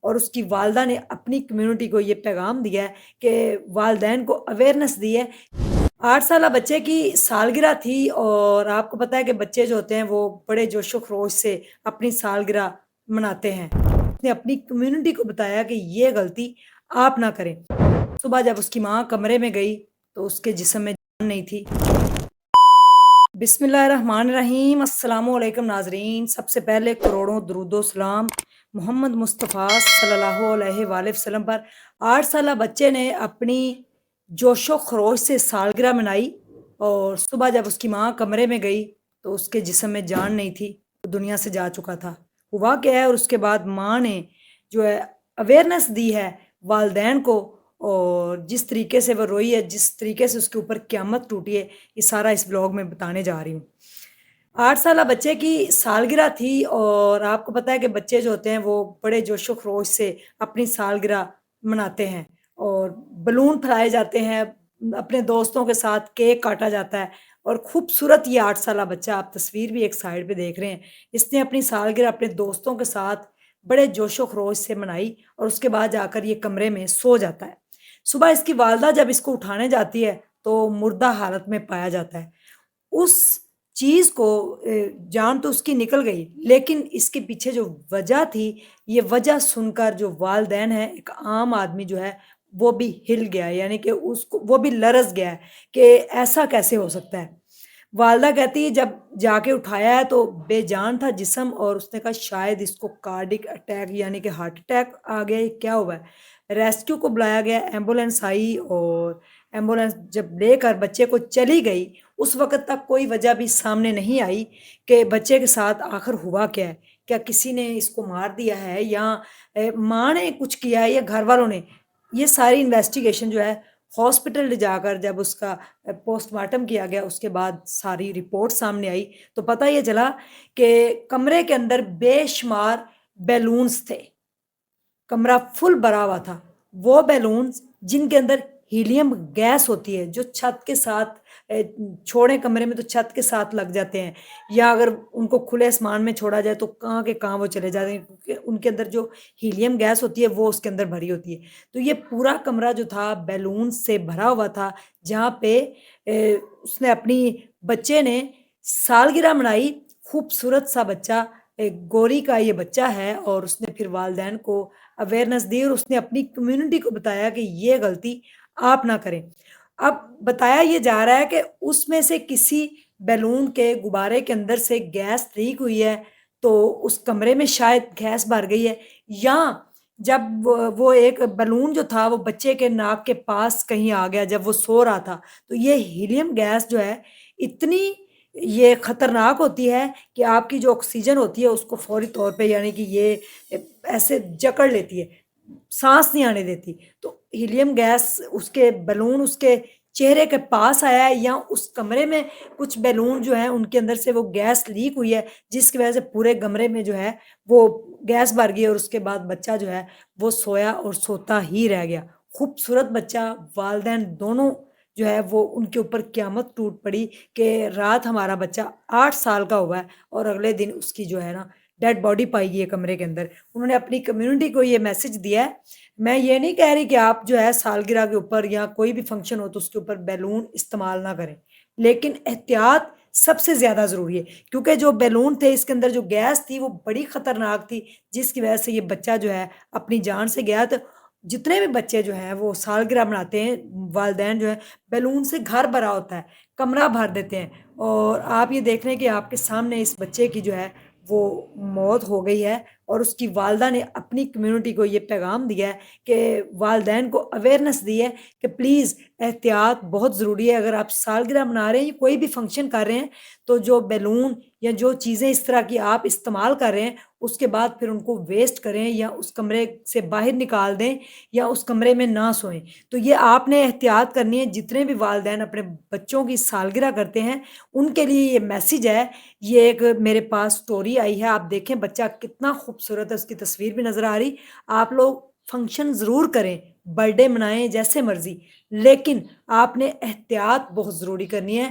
اور اس کی والدہ نے اپنی کمیونٹی کو یہ پیغام دیا ہے کہ والدین کو اویئرنیس دی ہے۔ 8 سالہ بچے کی سالگرہ تھی اور آپ کو پتہ ہے کہ بچے جو ہوتے ہیں وہ بڑے جوش و خروش سے اپنی سالگرہ مناتے ہیں۔ اس نے اپنی کمیونٹی کو بتایا کہ یہ غلطی آپ نہ کریں۔ صبح جب اس کی ماں کمرے میں گئی تو اس کے جسم میں جان نہیں تھی۔ بسم اللہ الرحمن الرحیم۔ السلام علیکم ناظرین، سب سے پہلے کروڑوں درود و سلام محمد مصطفیٰ صلی اللہ علیہ وآلہ وسلم پر۔ 8 سالہ بچے نے اپنی جوش و خروش سے سالگرہ منائی اور صبح جب اس کی ماں کمرے میں گئی تو اس کے جسم میں جان نہیں تھی، وہ دنیا سے جا چکا تھا۔ ہوا کیا ہے، اور اس کے بعد ماں نے جو ہے اویئرنیس دی ہے والدین کو، اور جس طریقے سے وہ روئی ہے، جس طریقے سے اس کے اوپر قیامت ٹوٹی ہے، یہ سارا اس بلاگ میں بتانے جا رہی ہوں۔ 8 سالہ بچے کی سالگرہ تھی اور آپ کو پتہ ہے کہ بچے جو ہوتے ہیں وہ بڑے جوش و خروش سے اپنی سالگرہ مناتے ہیں اور بلون پھلائے جاتے ہیں، اپنے دوستوں کے ساتھ کیک کاٹا جاتا ہے، اور خوبصورت یہ 8 سالہ بچہ، آپ تصویر بھی ایک سائڈ پہ دیکھ رہے ہیں، اس نے اپنی سالگرہ اپنے دوستوں کے ساتھ بڑے جوش و خروش سے منائی اور اس کے بعد جا کر یہ کمرے میں سو جاتا ہے۔ صبح اس کی والدہ جب اس کو اٹھانے جاتی ہے تو مردہ حالت میں پایا جاتا ہے۔ اس چیز کو جان تو اس کی نکل گئی، لیکن اس کے پیچھے جو وجہ تھی، یہ وجہ سن کر جو والدین ہیں، ایک عام آدمی جو ہے وہ بھی ہل گیا ہے، یعنی کہ اس کو وہ بھی لرز گیا ہے کہ ایسا کیسے ہو سکتا ہے۔ والدہ کہتی ہے جب جا کے اٹھایا ہے تو بے جان تھا جسم، اور اس نے کہا شاید اس کو کارڈک اٹیک یعنی کہ ہارٹ اٹیک آ گیا، یہ کیا ہوا ہے۔ ریسکیو کو بلایا گیا، ایمبولینس آئی اور ایمبولینس جب لے کر بچے کو چلی گئی، اس وقت تک کوئی وجہ بھی سامنے نہیں آئی کہ بچے کے ساتھ آخر ہوا کیا ہے۔ کیا کسی نے اس کو مار دیا ہے، یا ماں نے کچھ کیا ہے، یا گھر والوں نے؟ یہ ساری انویسٹیگیشن جو ہے ہاسپٹل لے جا کر جب اس کا پوسٹ مارٹم کیا گیا، اس کے بعد ساری رپورٹ سامنے آئی تو پتہ یہ چلا کہ کمرے کے اندر بے شمار بیلونز تھے۔ کمرہ فل بھرا ہوا تھا، وہ بیلونز جن کے اندر ہیلیم گیس ہوتی ہے، جو چھت کے ساتھ چھوڑیں کمرے میں تو چھت کے ساتھ لگ جاتے ہیں، یا اگر ان کو کھلے آسمان میں چھوڑا جائے تو کہاں کے کہاں وہ چلے جاتے ہیں، کیونکہ ان کے اندر جو ہیلیم گیس ہوتی ہے وہ اس کے اندر بھری ہوتی ہے۔ تو یہ پورا کمرہ جو تھا بیلون سے بھرا ہوا تھا، جہاں پہ اس نے اپنی بچے نے سالگرہ منائی۔ خوبصورت سا بچہ، ایک گوری کا یہ بچہ ہے، اور اس نے پھر والدین کو اویئرنیس دی اور اس نے اپنی کمیونٹی کو بتایا کہ یہ غلطی آپ نہ کریں۔ اب بتایا یہ جا رہا ہے کہ اس میں سے کسی بیلون کے غبارے کے اندر سے گیس لیک ہوئی ہے، تو اس کمرے میں شاید گیس بھر گئی ہے، یا جب وہ ایک بیلون جو تھا وہ بچے کے ناک کے پاس کہیں آ گیا جب وہ سو رہا تھا، تو یہ ہیلیم گیس جو ہے اتنی یہ خطرناک ہوتی ہے کہ آپ کی جو آکسیجن ہوتی ہے اس کو فوری طور پہ، یعنی کہ یہ ایسے جکڑ لیتی ہے، سانس نہیں آنے دیتی۔ تو ہیلیم گیس اس کے بیلون اس کے چہرے کے پاس آیا ہے، یا اس کمرے میں کچھ بیلون جو ہیں ان کے اندر سے وہ گیس لیک ہوئی ہے، جس کی وجہ سے پورے کمرے میں جو ہے وہ گیس بھر گئی، اور اس کے بعد بچہ جو ہے وہ سویا اور سوتا ہی رہ گیا۔ خوبصورت بچہ، والدین دونوں جو ہے وہ ان کے اوپر قیامت ٹوٹ پڑی کہ رات ہمارا بچہ 8 سال کا ہوا ہے اور اگلے دن اس کی جو ہے نا ڈیڈ باڈی پائی گئی ہے کمرے کے اندر۔ انہوں نے اپنی کمیونٹی کو یہ میسج دیا ہے۔ میں یہ نہیں کہہ رہی کہ آپ جو ہے سالگرہ کے اوپر یا کوئی بھی فنکشن ہو تو اس کے اوپر بیلون استعمال نہ کریں، لیکن احتیاط سب سے زیادہ ضروری ہے، کیونکہ جو بیلون تھے اس کے اندر جو گیس تھی وہ بڑی خطرناک تھی، جس کی وجہ سے یہ بچہ جو ہے اپنی جان سے گیا۔ تو جتنے بھی بچے جو ہیں وہ سالگرہ مناتے ہیں، والدین جو ہیں بیلون سے گھر بھرا ہوتا ہے، کمرہ بھر دیتے ہیں، اور آپ یہ دیکھ رہے ہیں کہ آپ کے سامنے اس بچے کی جو ہے وہ موت ہو گئی ہے، اور اس کی والدہ نے اپنی کمیونٹی کو یہ پیغام دیا ہے کہ والدین کو اویئرنیس دی ہے کہ پلیز احتیاط بہت ضروری ہے۔ اگر آپ سالگرہ منا رہے ہیں یا کوئی بھی فنکشن کر رہے ہیں تو جو بیلون یا جو چیزیں اس طرح کی آپ استعمال کر رہے ہیں اس کے بعد پھر ان کو ویسٹ کریں، یا اس کمرے سے باہر نکال دیں، یا اس کمرے میں نہ سوئیں۔ تو یہ آپ نے احتیاط کرنی ہے۔ جتنے بھی والدین اپنے بچوں کی سالگرہ کرتے ہیں ان کے لیے یہ میسج ہے۔ یہ ایک میرے پاس سٹوری آئی ہے، آپ دیکھیں بچہ کتنا خوبصورت ہے، اس کی تصویر بھی نظر آ رہی۔ آپ لوگ فنکشن ضرور کریں، برتھ ڈے منائیں جیسے مرضی، لیکن آپ نے احتیاط بہت ضروری کرنی ہے۔